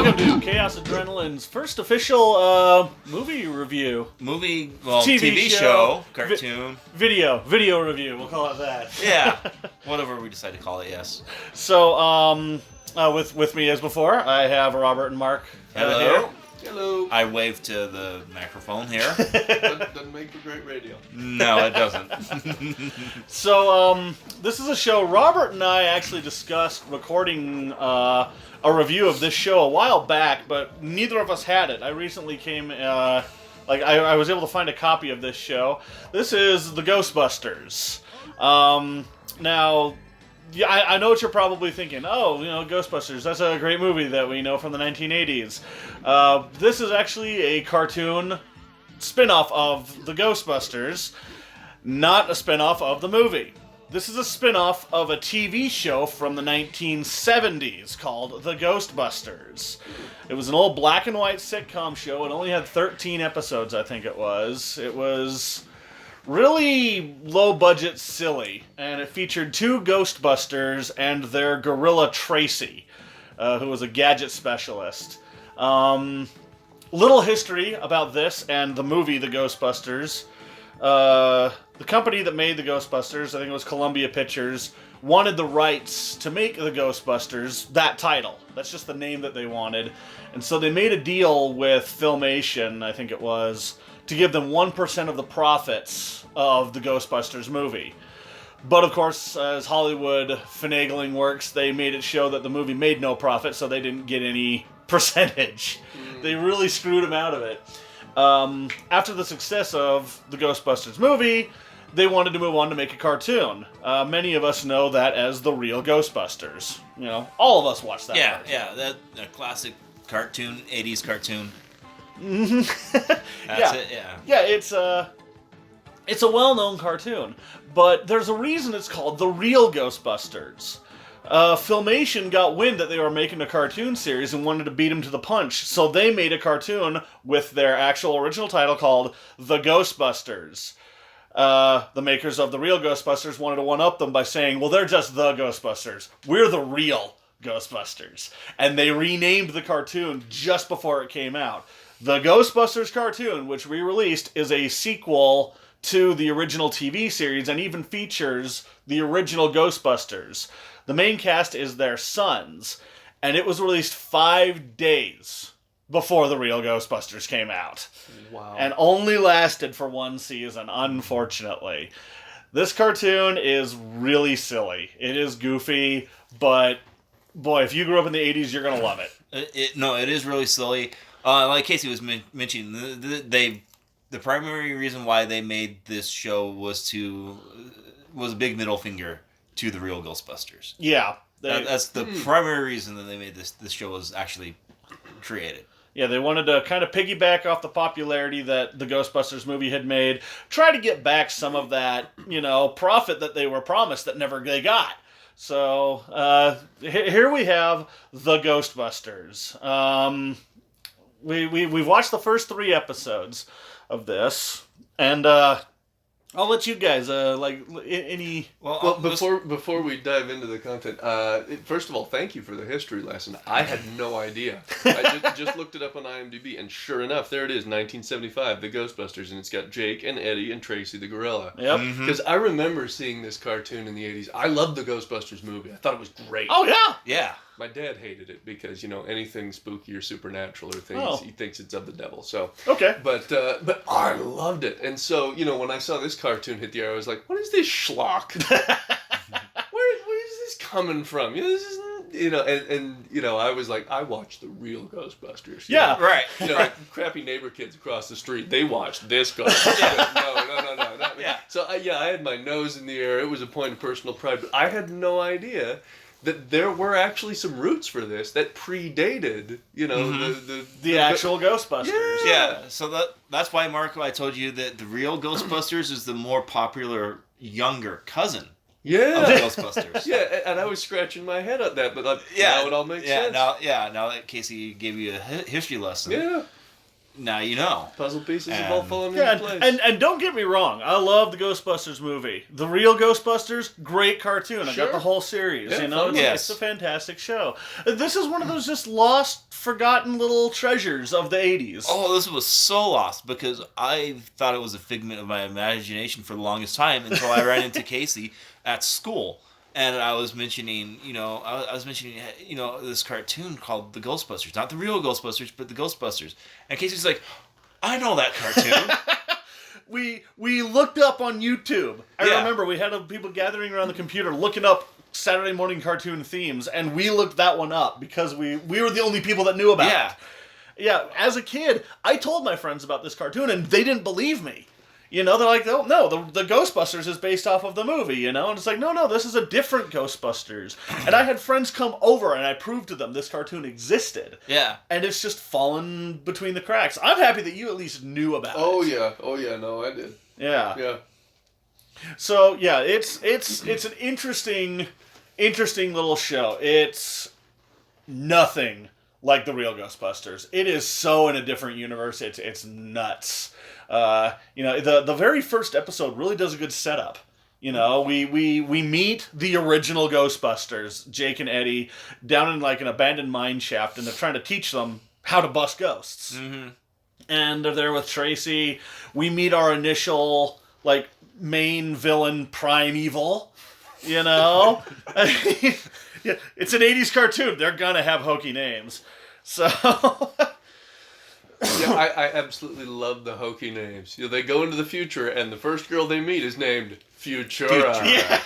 Welcome to Chaos Adrenaline's first official movie review. TV show, cartoon. Video review, we'll call it that. Yeah, whatever we decide to call it, yes. So, with me as before, I have Robert and Mark Hello. here. Hello. I wave to the microphone here. Doesn't make for great radio. No, it doesn't. So, this is a show Robert and I actually discussed recording a review of this show a while back, but neither of us had it. I recently came, I was able to find a copy of this show. This is the Ghostbusters. Now, yeah, I know what you're probably thinking. Oh, Ghostbusters, that's a great movie that we know from the 1980s. This is actually a cartoon spin-off of the Ghostbusters, not a spin-off of the movie. This is a spin-off of a TV show from the 1970s called The Ghostbusters. It was an old black and white sitcom show. It only had 13 episodes, I think it was. It was really low-budget silly, and it featured two Ghostbusters and their gorilla Tracy, who was a gadget specialist. Little history about this and the movie The Ghostbusters. The company that made The Ghostbusters, I think it was Columbia Pictures, wanted the rights to make The Ghostbusters, that title. That's just the name that they wanted. And so they made a deal with Filmation, I think it was, to give them 1% of the profits of the Ghostbusters movie. But of course, as Hollywood finagling works, they made it show that the movie made no profit, so they didn't get any percentage. They really screwed them out of it. After the success of the Ghostbusters movie, they wanted to move on to make a cartoon. Many of us know that as the real Ghostbusters. All of us watched that. Yeah, that classic cartoon, 80s cartoon. That's it, yeah. Yeah, it's a well-known cartoon, but there's a reason it's called The Real Ghostbusters. Filmation got wind that they were making a cartoon series and wanted to beat them to the punch, so they made a cartoon with their actual original title called The Ghostbusters. The makers of The Real Ghostbusters wanted to one-up them by saying, well, they're just the Ghostbusters. We're the real Ghostbusters. And they renamed the cartoon just before it came out. The Ghostbusters cartoon, which we released, is a sequel to the original TV series and even features the original Ghostbusters. The main cast is their sons, and it was released 5 days before the real Ghostbusters came out. Wow. And only lasted for one season, unfortunately. This cartoon is really silly. It is goofy, but boy, if you grew up in the 80s, you're going to love it. It is really silly. Like Casey was mentioning, the primary reason why they made this show was a big middle finger to the real Ghostbusters. Yeah. That's the primary reason that they made this show was actually created. Yeah, they wanted to kind of piggyback off the popularity that the Ghostbusters movie had made, try to get back some of that, profit that they were promised that never they got. So, here we have the Ghostbusters. We've watched the first 3 episodes of this, and I'll let you guys any. Well, before we dive into the content, first of all, thank you for the history lesson. I had no idea. I just looked it up on IMDb, and sure enough, there it is, 1975, The Ghostbusters, and it's got Jake and Eddie and Tracy the gorilla. Yep. Because I remember seeing this cartoon in the 80s. I loved the Ghostbusters movie. I thought it was great. Oh yeah. Yeah. My dad hated it because, anything spooky or supernatural or things, he thinks it's of the devil. So okay. But I loved it. And so, when I saw this cartoon hit the air, I was like, what is this schlock? where is this coming from? This isn't, I was like, I watched the real Ghostbusters. Yeah, right. Crappy neighbor kids across the street, they watched this Ghostbusters. No. Yeah. So, I had my nose in the air. It was a point of personal pride, but I had no idea that there were actually some roots for this that predated, the actual Ghostbusters. Yeah. So that's why, Marco, I told you that the real Ghostbusters is the more popular younger cousin of the Ghostbusters. Yeah, and I was scratching my head at that, but now it all makes sense. Now that Casey gave you a history lesson. Yeah. now you know. Puzzle pieces have And- all fallen Yeah, into place. and don't get me wrong, I love the Ghostbusters movie. The real Ghostbusters, great cartoon. I Sure. got the whole series. Yeah, You know, fun. Yes. it's a fantastic show. This is one of those just lost, forgotten little treasures of the 80s. Oh, this was so lost because I thought it was a figment of my imagination for the longest time until I ran into Casey at school. And I was mentioning, this cartoon called The Ghostbusters. Not the real Ghostbusters, but The Ghostbusters. And Casey's like, I know that cartoon. We looked up on YouTube. I Yeah. remember we had people gathering around the computer looking up Saturday morning cartoon themes, and we looked that one up because we were the only people that knew about Yeah. it. Yeah, as a kid, I told my friends about this cartoon, and they didn't believe me. You know, they're like, oh, no, the Ghostbusters is based off of the movie, you know? And it's like, no, this is a different Ghostbusters. And I had friends come over, and I proved to them this cartoon existed. Yeah. And it's just fallen between the cracks. I'm happy that you at least knew about it. Oh yeah, no, I did. Yeah. Yeah. So, yeah, it's an interesting little show. It's nothing like the real Ghostbusters. It is so in a different universe. It's nuts. The very first episode really does a good setup. You know, we meet the original Ghostbusters, Jake and Eddie, down in like an abandoned mine shaft, and they're trying to teach them how to bust ghosts. Mm-hmm. And they're there with Tracy. We meet our initial like main villain, Primeval. You know, yeah, it's an '80s cartoon. They're gonna have hokey names. So. Yeah, I absolutely love the hokey names. You know, they go into the future, and the first girl they meet is named Futura. Yeah.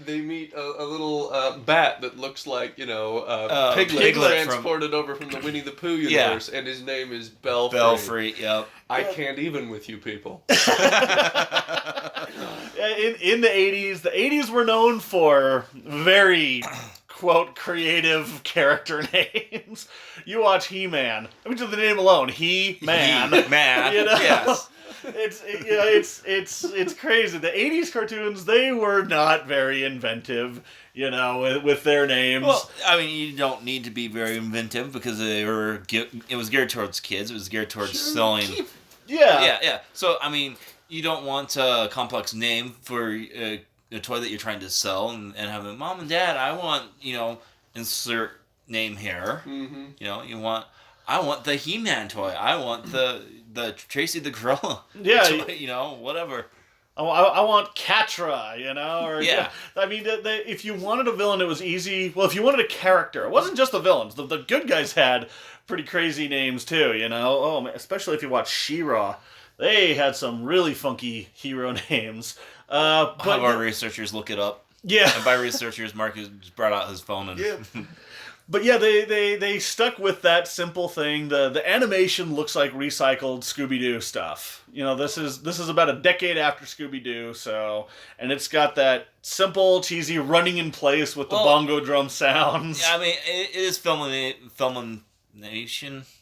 They meet a little bat that looks like, Piglet Piglet transported over from the Winnie the Pooh universe, and his name is Belfry. Belfry, yep. I can't even with you people. In the 80s were known for very, quote, creative character names. You watch He-Man. I mean, to the name alone, He-Man. Man, You know? yes. It's crazy. The 80s cartoons, they were not very inventive, with their names. Well, I mean, you don't need to be very inventive because it was geared towards kids. It was geared towards selling. Yeah. So, I mean, you don't want a complex name for a toy that you're trying to sell and have a mom and dad, I want, insert name here. Mm-hmm. I want the He-Man toy. I want the Tracy the Gorilla. Yeah. Toy, whatever. I want Catra, or Yeah. I mean, if you wanted a villain, it was easy. Well, if you wanted a character, it wasn't just the villains. The good guys had pretty crazy names too, Oh, man, especially if you watch She-Ra, they had some really funky hero names. I'll have our researchers look it up. Yeah. And by researchers, Mark has brought out his phone and. Yeah. But yeah, they stuck with that simple thing. The animation looks like recycled Scooby-Doo stuff. This is about a decade after Scooby-Doo, and it's got that simple, cheesy running in place with the bongo drum sounds. Yeah, I mean, it is Filmation.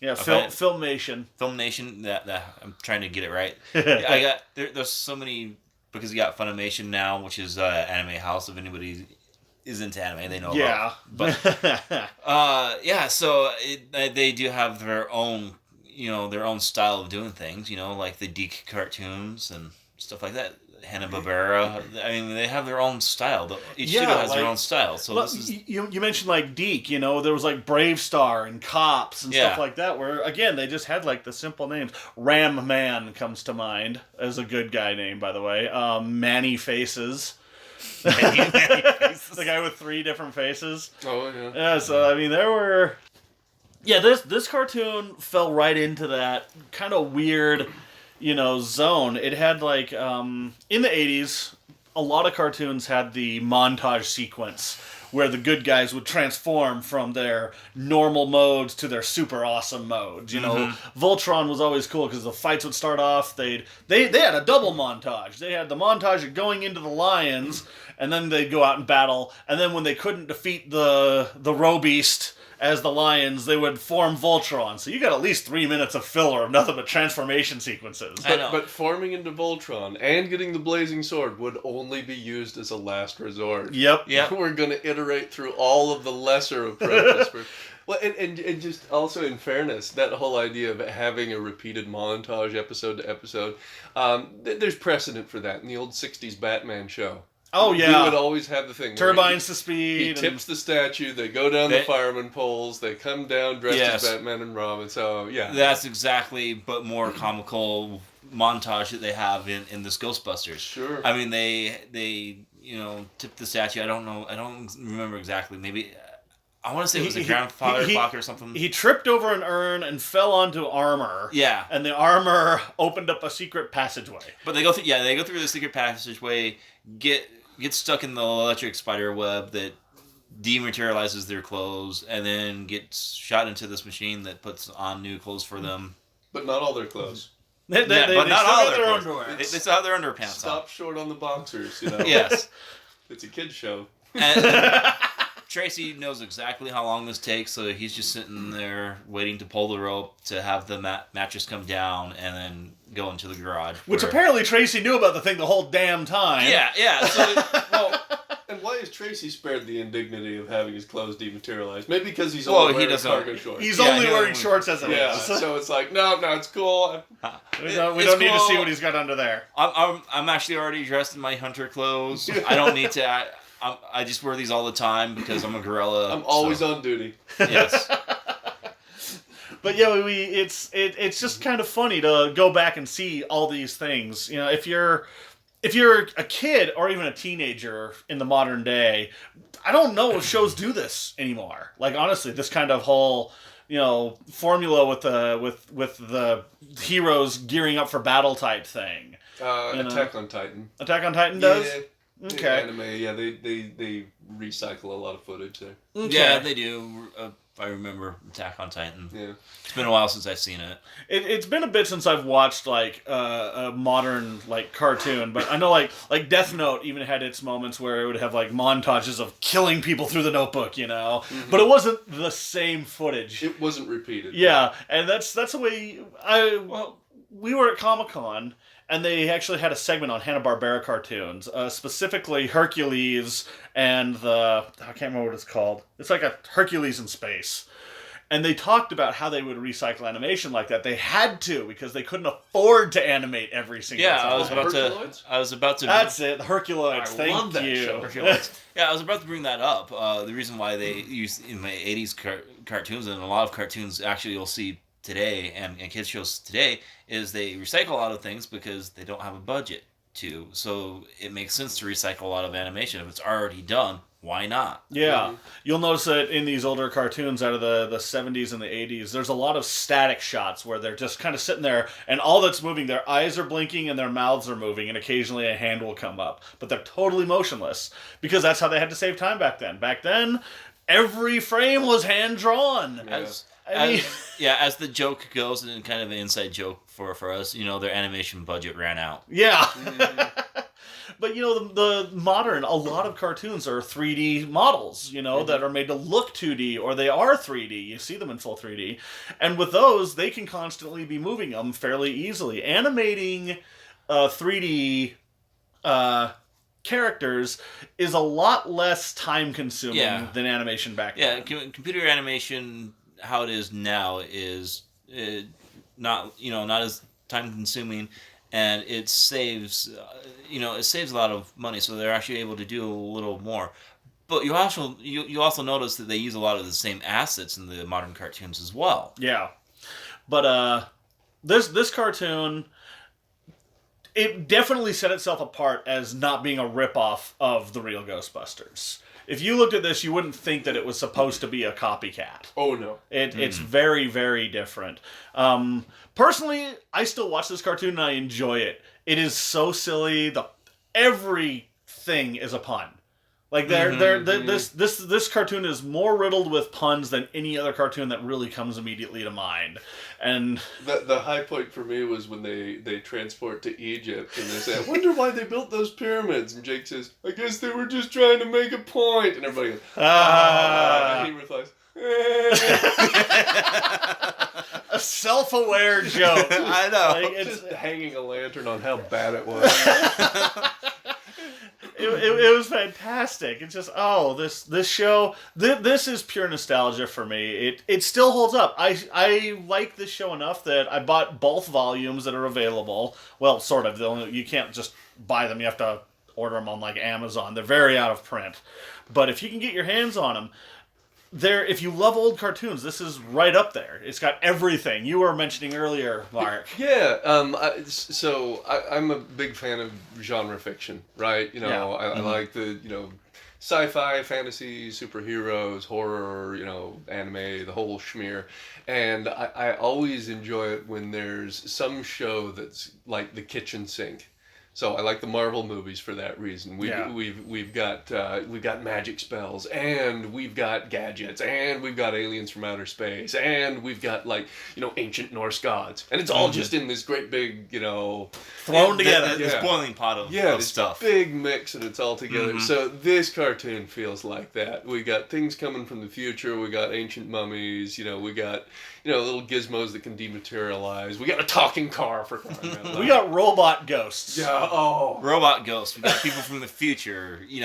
Yeah, Okay. Filmation. Filmation. That I'm trying to get it right. There's so many because you got Funimation now, which is Anime House. If anybody is into anime, they know Yeah. about. But so they do have their own style of doing things. Like the Deke cartoons and stuff like that. Hanna-Barbera. I mean, they have their own style. Each studio has their own style. So this is you mentioned like Deke. There was like Brave Star and Cops and stuff like that. Where again, they just had like the simple names. Ram Man comes to mind as a good guy name, by the way. Manny Faces. The guy with 3 different faces. Oh, yeah. Yeah, so I mean, there were. Yeah, this cartoon fell right into that kind of weird, zone. It had like in the 80s, a lot of cartoons had the montage sequence where the good guys would transform from their normal modes to their super awesome modes. Voltron was always cool because the fights would start off. They had a double montage. They had the montage of going into the lions, and then they'd go out and battle. And then when they couldn't defeat the Robeast as the lions, they would form Voltron. So you got at least 3 minutes of filler of nothing but transformation sequences. I know. But forming into Voltron and getting the blazing sword would only be used as a last resort. Yep. Yep. We're going to iterate through all of the lesser approaches. Well, and just also in fairness, that whole idea of having a repeated montage episode to episode, there's precedent for that in the old 60s Batman show. Oh, We yeah. would always have the thing where Turbines to he speed. tips the statue, they go down the fireman poles, they come down dressed as Batman and Robin, so yeah. That's exactly, but more comical montage that they have in this Ghostbusters. Sure. I mean, they tip the statue. I don't remember exactly. Maybe I want to say it was a grandfather clock or something. He tripped over an urn and fell onto armor. Yeah. And the armor opened up a secret passageway. But they go through the secret passageway, get stuck in the electric spider web that dematerializes their clothes, and then gets shot into this machine that puts on new clothes for them. But not all their clothes. But not all their clothes. underwear. They still have their underpants Stop on. short on the boxers, Yes. It's a kid's show. And Tracy knows exactly how long this takes, so he's just sitting there waiting to pull the rope to have the mattress come down and then go into the garage. Which apparently Tracy knew about the thing the whole damn time. Yeah. So, and why is Tracy spared the indignity of having his clothes dematerialized? Maybe because he's Well, only he wearing doesn't- cargo shorts. He's Yeah, only he wearing doesn't- shorts as it is. Yeah, so it's like, no, it's cool. We don't need to see what he's got under there. I'm actually already dressed in my hunter clothes. I don't need to. I just wear these all the time because I'm a gorilla. I'm always on duty. Yes. But yeah, it's just kind of funny to go back and see all these things. You know, if you're a kid or even a teenager in the modern day, I don't know if shows do this anymore. Like honestly, this kind of whole formula with the heroes gearing up for battle type thing. Attack on Titan. Attack on Titan does. Yeah. Okay. Anime, yeah, they recycle a lot of footage there. Okay. Yeah, they do. I remember Attack on Titan. Yeah. It's been a while since I've seen it. It's been a bit since I've watched like a modern like cartoon, but I know like Death Note even had its moments where it would have like montages of killing people through the notebook, Mm-hmm. but it wasn't the same footage. It wasn't repeated. Yeah, and that's the way we were at Comic-Con. And they actually had a segment on Hanna-Barbera cartoons, specifically Hercules and I can't remember what it's called. It's like a Hercules in space. And they talked about how they would recycle animation like that. They had to because they couldn't afford to animate every single time. I was about to. That's it, the Herculoids. Thank love that you. show. Hercules. Yeah, I was about to bring that up. The reason why they used in my 80s cartoons, and a lot of cartoons actually you'll see today and kids shows today, is they recycle a lot of things because they don't have a budget to. So it makes sense to recycle a lot of animation. If it's already done, why not? Yeah. Mm-hmm. You'll notice that in these older cartoons out of the 70s and the 80s, there's a lot of static shots where they're just kind of sitting there and all that's moving, their eyes are blinking and their mouths are moving and occasionally a hand will come up. But they're totally motionless because that's how they had to save time back then. Back then, every frame was hand-drawn. Yeah. As the joke goes, and kind of an inside joke for us, their animation budget ran out. Yeah. Mm-hmm. But, the modern, a lot of cartoons are 3D models, that are made to look 2D, or they are 3D. You see them in full 3D. And with those, they can constantly be moving them fairly easily. Animating 3D characters is a lot less time-consuming than animation back then. Yeah, computer animation, how it is now, is not as time-consuming. And it saves, a lot of money, so they're actually able to do a little more. But you also notice that they use a lot of the same assets in the modern cartoons as well. Yeah, but this cartoon, it definitely set itself apart as not being a ripoff of the real Ghostbusters. If you looked at this, you wouldn't think that it was supposed to be a copycat. Oh, no. It's very, very different. Personally, I still watch this cartoon and I enjoy it. It is so silly. Everything is a pun. Like this cartoon is more riddled with puns than any other cartoon that really comes immediately to mind. And the high point for me was when they transport to Egypt and they say, I wonder why they built those pyramids. And Jake says, I guess they were just trying to make a point. And everybody goes, and he replies, a self-aware joke. I know. just hanging a lantern on how bad it was. It was fantastic. It's just this show. This is pure nostalgia for me. It still holds up. I like this show enough that I bought both volumes that are available. Well, sort of. You can't just buy them. You have to order them on like Amazon. They're very out of print. But if you can get your hands on them, if you love old cartoons, this is right up there. It's got everything you were mentioning earlier, Mark. Yeah, I'm a big fan of genre fiction, right? I like the sci-fi, fantasy, superheroes, horror, anime, the whole schmear, and I always enjoy it when there's some show that's like the kitchen sink. So I like the Marvel movies for that reason. We've got magic spells, and we've got gadgets, and we've got aliens from outer space, and we've got ancient Norse gods, and it's all just in this great big thrown together. This boiling pot of this stuff. Big mix, and it's all together. Mm-hmm. So this cartoon feels like that. We got things coming from the future. We got ancient mummies. We got little gizmos that can dematerialize. We got a talking car for crying out loud. We got robot ghosts. Yeah. Oh. Robot ghosts. We got people from the future. It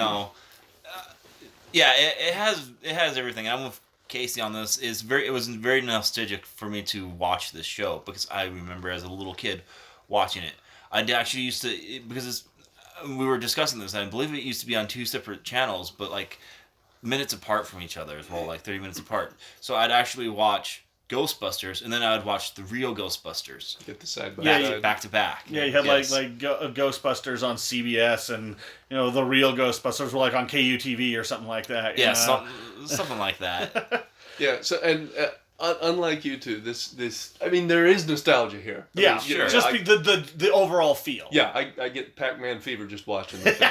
has everything. I'm with Casey on this. It was very nostalgic for me to watch this show because I remember as a little kid watching it. I actually used to because we were discussing this. I believe it used to be on 2 separate channels, but like minutes apart from each other as well, like 30 minutes apart. So I'd actually watch Ghostbusters, and then I would watch the real Ghostbusters. Get the side by side. Back to back. Yeah, you had Ghostbusters on CBS, and the real Ghostbusters were like on KUTV or something like that. Yeah, something like that. Yeah. So and unlike you two, there is nostalgia here. Sure. Just the overall feel. Yeah, I get Pac-Man fever just watching the thing.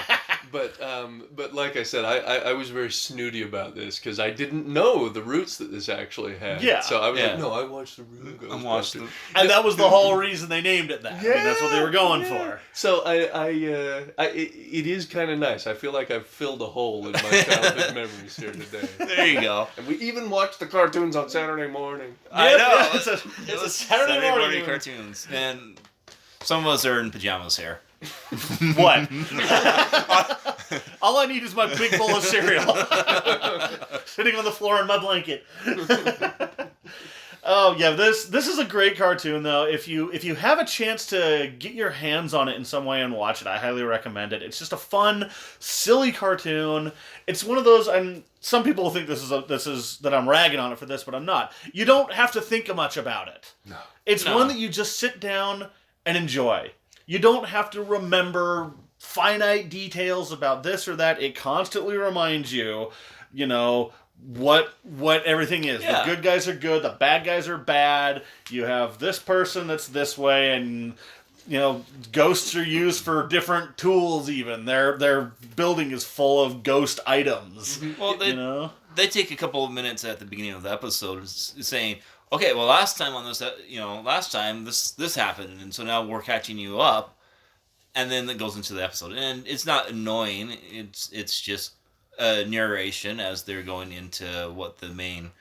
But like I said, I was very snooty about this because I didn't know the roots that this actually had. Yeah. So I was like, no, I watched the real Ghostbusters. And that was the whole reason they named it that. Yeah, that's what they were going for. So it is kind of nice. I feel like I've filled a hole in my childhood memories here today. There you go. And we even watched the cartoons on Saturday morning. I know. Yeah, it's a Saturday morning cartoons. And some of us are in pajamas here. What? All I need is my big bowl of cereal. Sitting on the floor in my blanket. Oh yeah, this is a great cartoon though. If you have a chance to get your hands on it in some way and watch it, I highly recommend it. It's just a fun, silly cartoon. It's one of those, and some people think this is that I'm ragging on it for this, but I'm not. You don't have to think much about it. No. It's one that you just sit down and enjoy. You don't have to remember finite details about this or that. It constantly reminds you, what everything is. Yeah. The good guys are good, the bad guys are bad. You have this person that's this way, and ghosts are used for different tools even. Their building is full of ghost items. Mm-hmm. Well, they take a couple of minutes at the beginning of the episode saying, okay, well, last time this happened, and so now we're catching you up, and then it goes into the episode, and it's not annoying. It's just a narration as they're going into what the main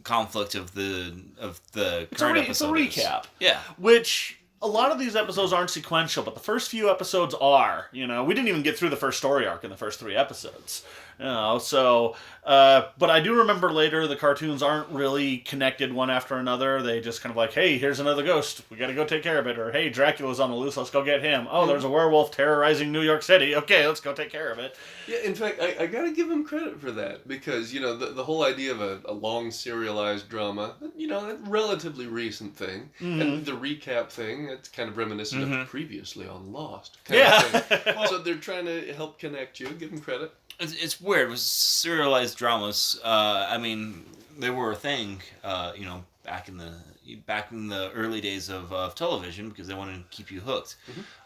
conflict of the current episode is. It's a recap. Yeah, which a lot of these episodes aren't sequential, but the first few episodes are. We didn't even get through the first story arc in the first 3 episodes. But I do remember later the cartoons aren't really connected one after another. They just kind of like, hey, here's another ghost. We got to go take care of it. Or, hey, Dracula's on the loose. Let's go get him. Oh, there's a werewolf terrorizing New York City. Okay, let's go take care of it. Yeah, in fact, I got to give him credit for that because, the whole idea of a long serialized drama, a relatively recent thing. Mm-hmm. And the recap thing, it's kind of reminiscent of previously on Lost. So they're trying to help connect you. Give them credit. It's weird. It was serialized dramas. They were a thing. Back in the early days of television because they wanted to keep you hooked.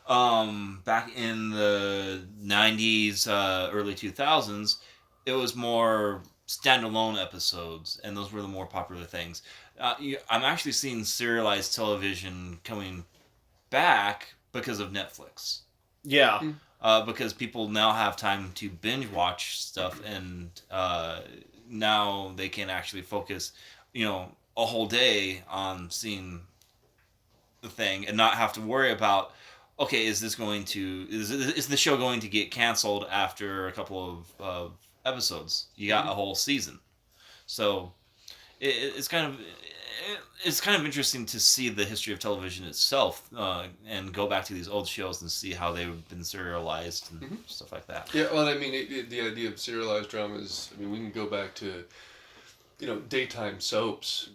Mm-hmm. Back in the 90s, early 2000s, it was more standalone episodes, and those were the more popular things. I'm actually seeing serialized television coming back because of Netflix. Yeah. Mm-hmm. Because people now have time to binge watch stuff, and now they can actually focus, a whole day on seeing the thing and not have to worry about, okay, is the show going to get canceled after a couple of episodes? You got a whole season, so it's kind of interesting to see the history of television itself, and go back to these old shows and see how they've been serialized and stuff like that. Yeah, well, I mean, the idea of serialized dramas. I mean, we can go back to, daytime soaps,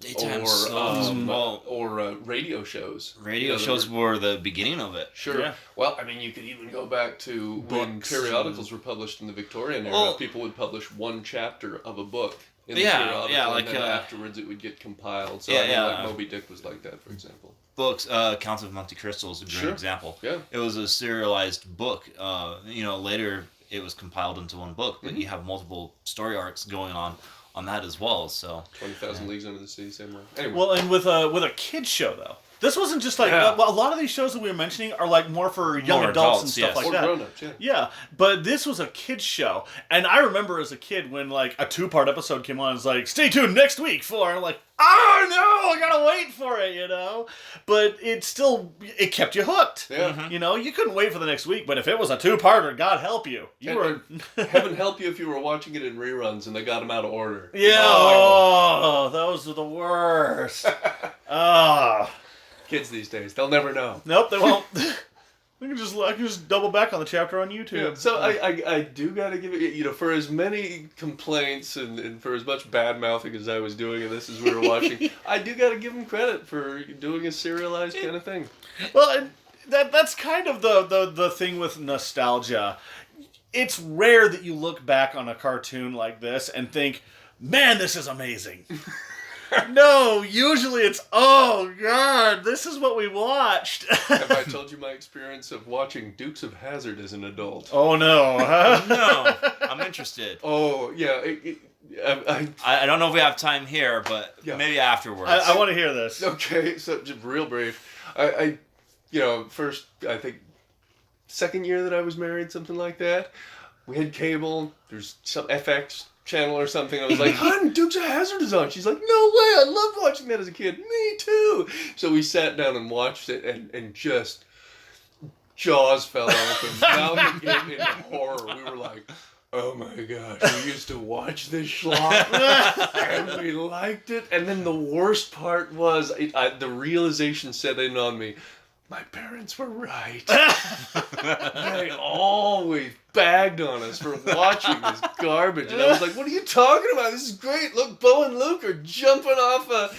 or radio shows. Radio shows were the beginning of it. Sure. Yeah. Well, I mean, you could even go back to when Books periodicals were published in the Victorian era. People would publish one chapter of a book in the Yeah, periodical, yeah, like, and then afterwards it would get compiled. So, Yeah, like Moby Dick was like that, for example. Books, Counts of Monte Cristo is a great example. Yeah. It was a serialized book. Later it was compiled into one book, but you have multiple story arcs going on that as well. So 20,000 Leagues Under the Sea, same way. Anyway. Well, and with a kids show though, this wasn't just like a lot of these shows that we were mentioning are like more for young More adults and adults, stuff yes. like Or that. grown-ups, yeah. Yeah, but this was a kids show, and I remember as a kid when like a 2-part episode came on, it's like stay tuned next week for, and I'm like, oh no, I gotta wait for it, But it kept you hooked. Yeah. You couldn't wait for the next week, but if it was a 2-parter, God help you, were. Heaven help you if you were watching it in reruns and they got them out of order. Yeah, oh, those are the worst. Kids these days, they'll never know. Nope, they won't. I can just double back on the chapter on YouTube. Yeah, so I do gotta give it, for as many complaints and for as much bad mouthing as I was doing of this as we were watching, I do gotta give them credit for doing a serialized kind of thing. Well, and that's kind of the thing with nostalgia. It's rare that you look back on a cartoon like this and think, man, this is amazing. No, usually it's, oh God, this is what we watched. Have I told you my experience of watching Dukes of Hazzard as an adult? Oh no. No, I'm interested. Oh, yeah. I don't know if we have time here, but maybe afterwards. I want to hear this. Okay, so just real brief. First, I think, second year that I was married, something like that, we had cable, there's some FX channel or something. I was like, hon, Dukes of Hazzard is on. She's like, no way, I loved watching that as a kid. Me too. So we sat down and watched it, and just jaws fell open. Mouth again in horror. We were like, oh my gosh, we used to watch this schlock, and we liked it. And then the worst part was, the realization set in on me, my parents were right. They always bagged on us for watching this garbage. And I was like, what are you talking about? This is great. Look, Bo and Luke are jumping off and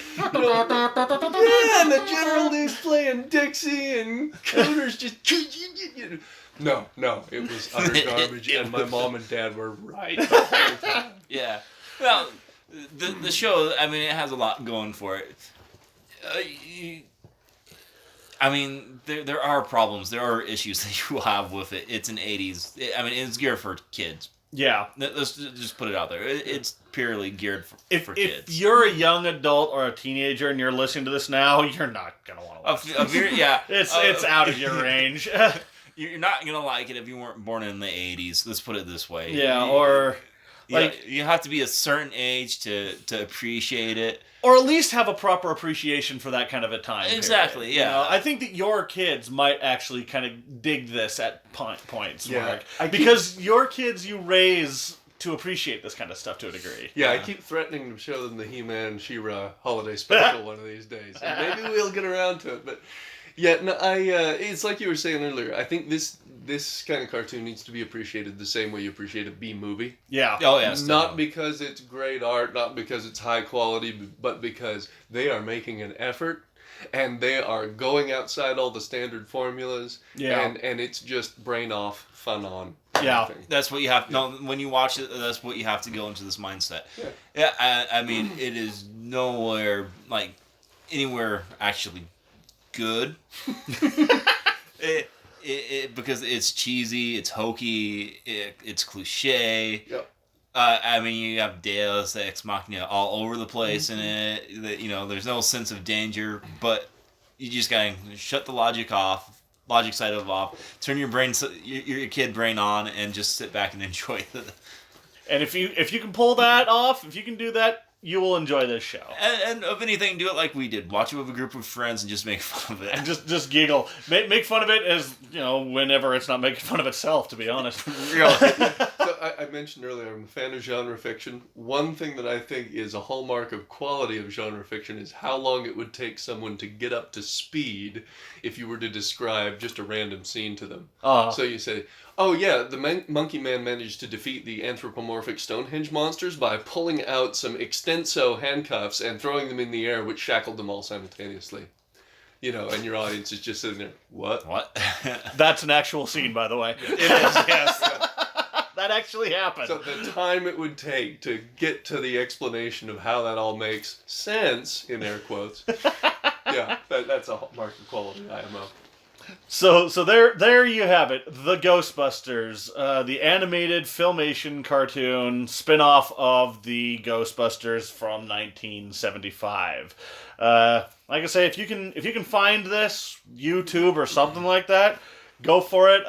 the General Lee's playing Dixie and Cooter's just... No, it was utter garbage, and my mom and dad were right the whole time. Yeah. Well, the show, I mean, it has a lot going for it. I mean, there are problems. There are issues that you have with it. It's an 80s. It's geared for kids. Yeah. Let's just put it out there. It's purely geared for kids. If you're a young adult or a teenager and you're listening to this now, you're not going to want to watch it. Yeah. It's out of your range. You're not going to like it if you weren't born in the 80s. Let's put it this way. Yeah, or... you have to be a certain age to appreciate it. Or at least have a proper appreciation for that kind of a time. Exactly, period. yeah. I think that your kids might actually kind of dig this at points, Yeah. Mark. Because your kids you raise to appreciate this kind of stuff to a degree. Yeah, I keep threatening to show them the He-Man, She-Ra holiday special one of these days. And maybe we'll get around to it, but... Yeah, no, it's like you were saying earlier. I think this kind of cartoon needs to be appreciated the same way you appreciate a B movie. Yeah. Oh, yeah. Not because it's great art, not because it's high quality, but because they are making an effort and they are going outside all the standard formulas. Yeah. And it's just brain off, fun on. Yeah. Thing. That's what you have. No, when you watch it, that's what you have to go into this mindset. Yeah. I mean, it is nowhere like anywhere actually good. Because it's cheesy, it's hokey, it's cliche. Yep. I mean, you have Deus Ex Machina all over the place in it. There's no sense of danger, but you just gotta shut the logic side of it off, turn your brain, your kid brain on, and just sit back and enjoy it. And if you can pull that off, if you can do that, you will enjoy this show. And if anything, do it like we did. Watch it with a group of friends and just make fun of it. And just giggle. Make fun of it as, whenever it's not making fun of itself, to be honest. Really. So I mentioned earlier, I'm a fan of genre fiction. One thing that I think is a hallmark of quality of genre fiction is how long it would take someone to get up to speed if you were to describe just a random scene to them. So you say, oh yeah, the Monkey Man managed to defeat the anthropomorphic Stonehenge monsters by pulling out some extenso handcuffs and throwing them in the air, which shackled them all simultaneously. And your audience is just sitting there, what? What? That's an actual scene, by the way. It is, yes. That actually happened. So the time it would take to get to the explanation of how that all makes sense, in air quotes, that's a mark of quality, IMO. So there you have it, the Ghostbusters, the animated Filmation cartoon spin-off of the Ghostbusters from 1975. Like I say, if you can find this YouTube or something like that, go for it.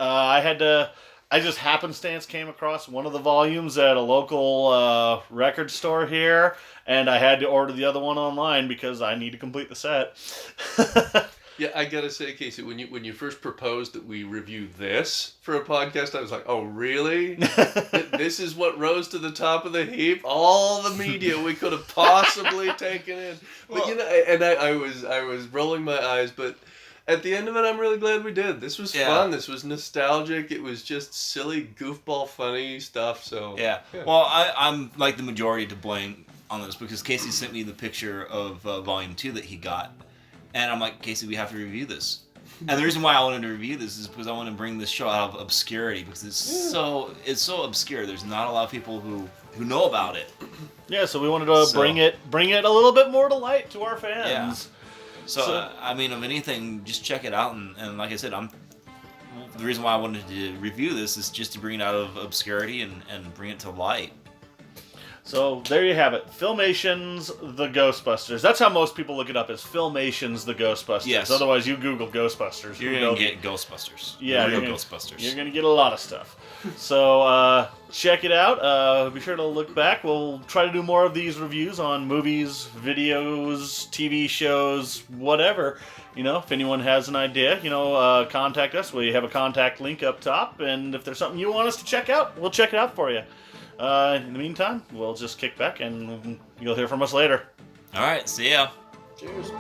I just happenstance came across one of the volumes at a local record store here, and I had to order the other one online because I need to complete the set. Yeah, I gotta say, Casey, when you first proposed that we review this for a podcast, I was like, oh, really? This is what rose to the top of the heap? All the media we could have possibly taken in. But, I was rolling my eyes, but at the end of it, I'm really glad we did. This was fun. This was nostalgic. It was just silly, goofball, funny stuff. So yeah. Well, I'm like the majority to blame on this because Casey sent me the picture of Volume 2 that he got. And I'm like, Casey, we have to review this. And the reason why I wanted to review this is because I want to bring this show out of obscurity because it's so obscure. There's not a lot of people who know about it. Yeah, so we wanted to bring it a little bit more to light to our fans. Yeah. So I mean, of anything, just check it out. And like I said, the reason why I wanted to review this is just to bring it out of obscurity and bring it to light. So there you have it. Filmation's The Ghostbusters. That's how most people look it up, is Filmation's The Ghostbusters. Yes. Otherwise, you Google Ghostbusters. You're going to get Ghostbusters. Yeah. Real Ghostbusters. You're going to get a lot of stuff. So check it out. Be sure to look back. We'll try to do more of these reviews on movies, videos, TV shows, whatever. If anyone has an idea, contact us. We have a contact link up top. And if there's something you want us to check out, we'll check it out for you. In the meantime, we'll just kick back and you'll hear from us later. All right, see ya. Cheers.